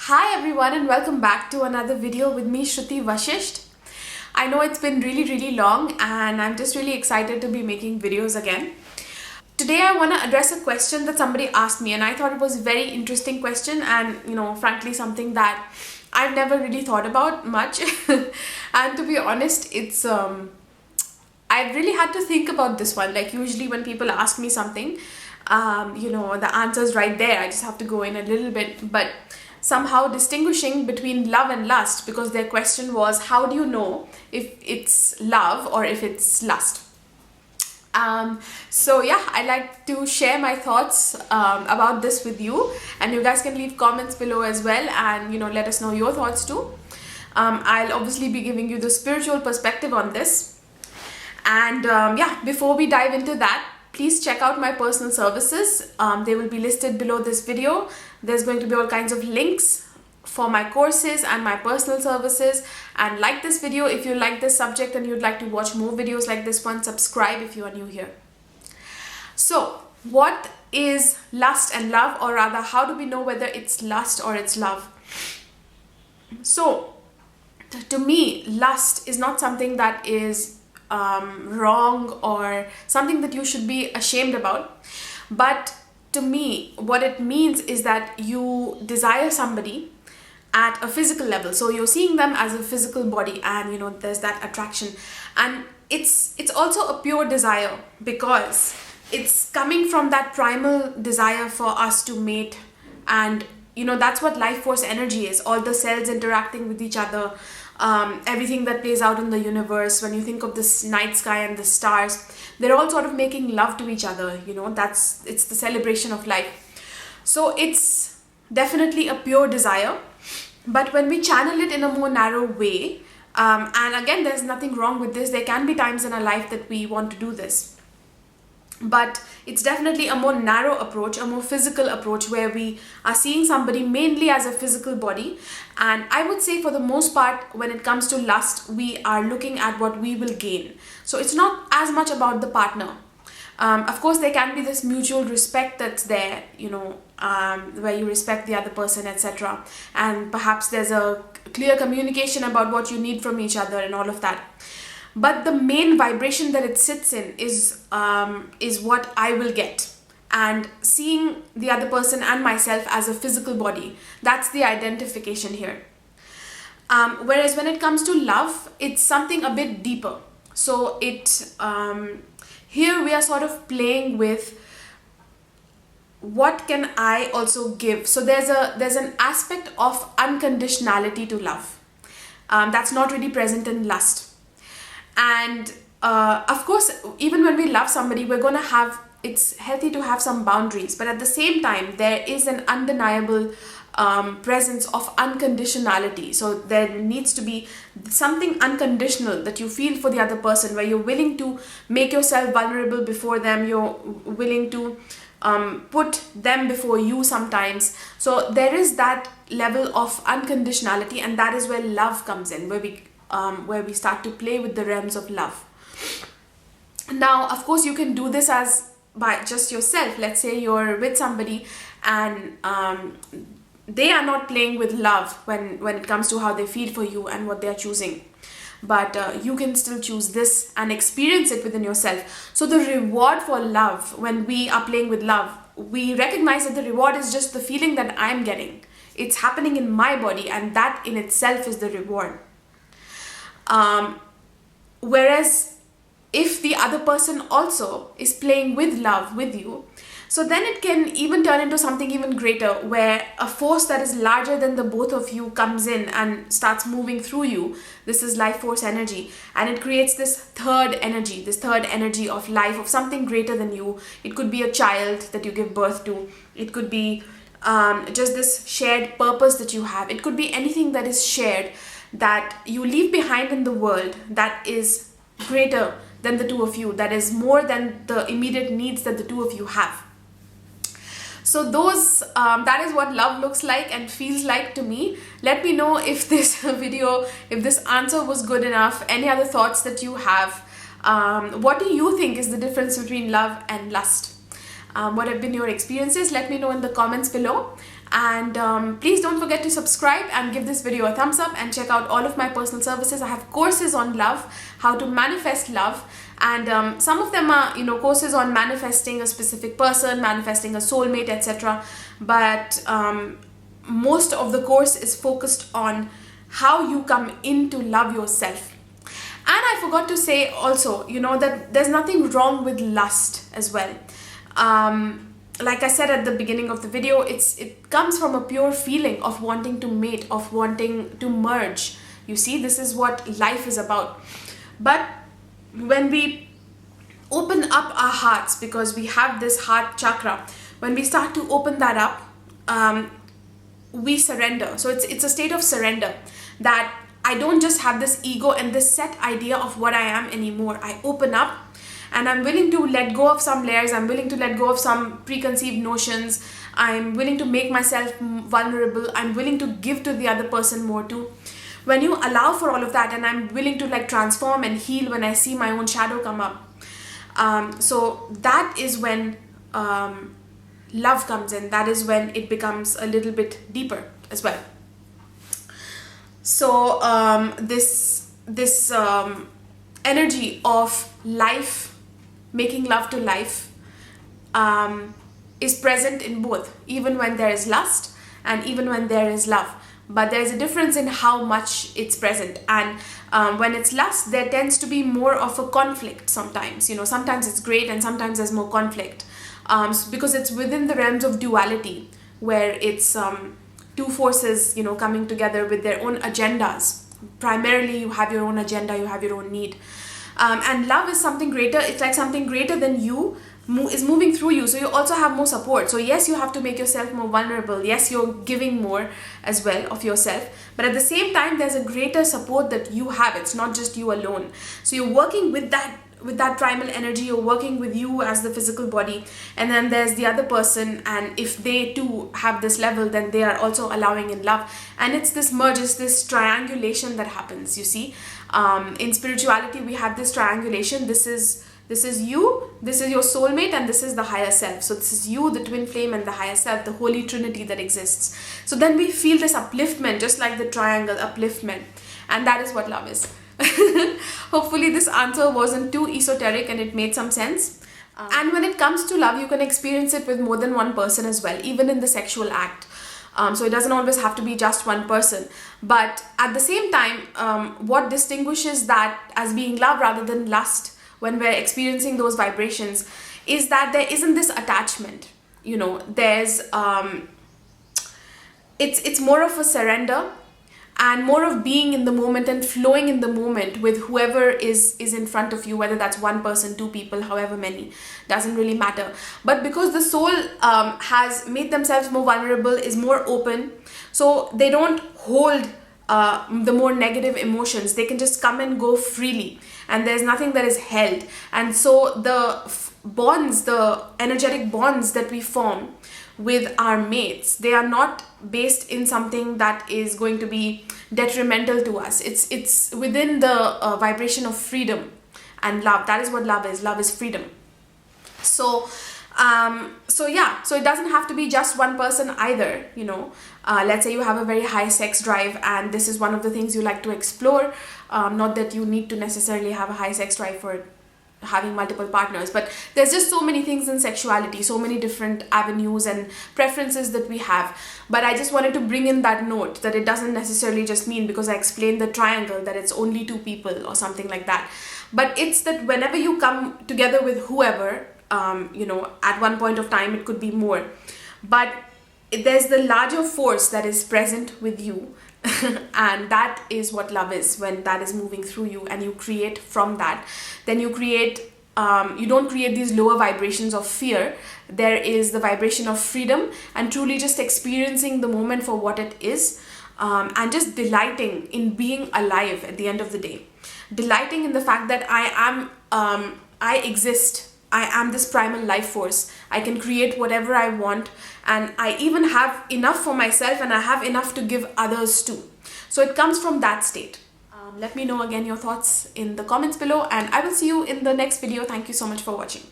Hi everyone and welcome back to another video with me, Shruti Vashisht. I know it's been really long and I'm just really excited to be making videos again. Today I want to address a question that somebody asked me and I thought it was a very interesting question and frankly something that I've never really thought about much. And to be honest, it's I really had to think about this one. Like usually when people ask me something, the answer's right there. I just have to go in a little bit, but somehow distinguishing between love and lust, because their question was, how do you know if it's love or if it's lust? So yeah, I like to share my thoughts about this with you, and you guys can leave comments below as well and let us know your thoughts too. I'll obviously be giving you the spiritual perspective on this. And yeah, before we dive into that, please check out my personal services. They will be listed below this video. There's going to be all kinds of links for my courses and my personal services. And like this video if you like this subject and you'd like to watch more videos like this one. Subscribe if you are new here. So what is lust and love, or rather how do we know whether it's lust or it's love? So to me, lust is not something that is wrong or something that you should be ashamed about, but to me what it means is that you desire somebody at a physical level. So you're seeing them as a physical body and there's that attraction, and it's also a pure desire because it's coming from that primal desire for us to mate. And that's what life force energy is, all the cells interacting with each other, everything that plays out in the universe. When you think of this night sky and the stars, they're all sort of making love to each other. It's the celebration of life. So it's definitely a pure desire, but when we channel it in a more narrow way, and again, there's nothing wrong with this. There can be times in our life that we want to do this, but it's definitely a more narrow approach, a more physical approach, where we are seeing somebody mainly as a physical body. And I would say for the most part, when it comes to lust, we are looking at what we will gain. So it's not as much about the partner. Of course, there can be this mutual respect that's there, where you respect the other person, etc. And perhaps there's a clear communication about what you need from each other and all of that. But the main vibration that it sits in is what I will get. And seeing the other person and myself as a physical body, that's the identification here. Whereas when it comes to love, it's something a bit deeper. So here we are sort of playing with what can I also give. So there's an aspect of unconditionality to love that's not really present in lust. And of course, even when we love somebody, it's healthy to have some boundaries, but at the same time there is an undeniable presence of unconditionality. So there needs to be something unconditional that you feel for the other person, where you're willing to make yourself vulnerable before them, you're willing to put them before you sometimes. So there is that level of unconditionality, and that is where love comes in, where we start to play with the realms of love. Now, of course, you can do this by just yourself. Let's say you're with somebody and they are not playing with love when it comes to how they feel for you and what they're choosing. But you can still choose this and experience it within yourself. So the reward for love, when we are playing with love, we recognize that the reward is just the feeling that I'm getting. It's happening in my body, and that in itself is the reward. Whereas if the other person also is playing with love with you, so then it can even turn into something even greater, where a force that is larger than the both of you comes in and starts moving through you. This is life force energy, and it creates this third energy of life, of something greater than you. It could be a child that you give birth to. It could be just this shared purpose that you have. It could be anything that is shared, that you leave behind in the world, that is greater than the two of you, that is more than the immediate needs that the two of you have. So that is what love looks like and feels like to me. Let me know if this video, if this answer was good enough, any other thoughts that you have. What do you think is the difference between love and lust? What have been your experiences? Let me know in the comments below. And please don't forget to subscribe and give this video a thumbs up, and check out all of my personal services. I have courses on love, how to manifest love, and some of them are, courses on manifesting a specific person, manifesting a soulmate, etc. But most of the course is focused on how you come in to love yourself. And I forgot to say also, that there's nothing wrong with lust as well. Like I said at the beginning of the video, it comes from a pure feeling of wanting to mate, of wanting to merge. You see, this is what life is about. But when we open up our hearts, because we have this heart chakra, when we start to open that up, we surrender. So it's a state of surrender, that I don't just have this ego and this set idea of what I am anymore. I open up, and I'm willing to let go of some layers. I'm willing to let go of some preconceived notions. I'm willing to make myself vulnerable. I'm willing to give to the other person more too. When you allow for all of that, and I'm willing to transform and heal when I see my own shadow come up. So that is when love comes in. That is when it becomes a little bit deeper as well. So this energy of life, making love to life, is present in both, even when there is lust and even when there is love. But there is a difference in how much it's present. And when it's lust, there tends to be more of a conflict sometimes. Sometimes it's great and sometimes there's more conflict, because it's within the realms of duality, where it's two forces, coming together with their own agendas. Primarily, you have your own agenda, you have your own need. And love is something greater. It's like something greater than you is moving through you. So you also have more support. So yes, you have to make yourself more vulnerable. Yes, you're giving more as well of yourself. But at the same time, there's a greater support that you have. It's not just you alone. So you're working with that primal energy. You're working with you as the physical body. And then there's the other person. And if they too have this level, then they are also allowing in love. And it's this merge, it's this triangulation that happens, you see. In spirituality, we have this triangulation. This is you, this is your soulmate, and this is the higher self. So this is you, the twin flame, and the higher self, the holy trinity that exists. So then we feel this upliftment, just like the triangle upliftment. And that is what love is. Hopefully this answer wasn't too esoteric and it made some sense. And when it comes to love, you can experience it with more than one person as well, even in the sexual act. So it doesn't always have to be just one person. But at the same time, what distinguishes that as being love rather than lust, when we're experiencing those vibrations, is that there isn't this attachment. There's it's more of a surrender, and more of being in the moment and flowing in the moment with whoever is in front of you, whether that's one person, two people, however many, doesn't really matter. But because the soul has made themselves more vulnerable, is more open, so they don't hold the more negative emotions. They can just come and go freely, and there's nothing that is held. And so the bonds, the energetic bonds that we form with our mates, they are not based in something that is going to be detrimental to us. It's within the vibration of freedom and love. That is what love is. Love is freedom. So it doesn't have to be just one person either. Let's say you have a very high sex drive, and this is one of the things you like to explore. Not that you need to necessarily have a high sex drive for having multiple partners, but there's just so many things in sexuality, so many different avenues and preferences that we have. But I just wanted to bring in that note that it doesn't necessarily just mean, because I explained the triangle, that it's only two people or something like that. But it's that whenever you come together with whoever, at one point of time it could be more, but there's the larger force that is present with you. And that is what love is, when that is moving through you and you create from that. Then you create, you don't create these lower vibrations of fear. There is the vibration of freedom and truly just experiencing the moment for what it is, and just delighting in being alive at the end of the day. Delighting in the fact that I exist. I am this primal life force. I can create whatever I want, and I even have enough for myself, and I have enough to give others too. So it comes from that state. Let me know again your thoughts in the comments below, and I will see you in the next video. Thank you so much for watching.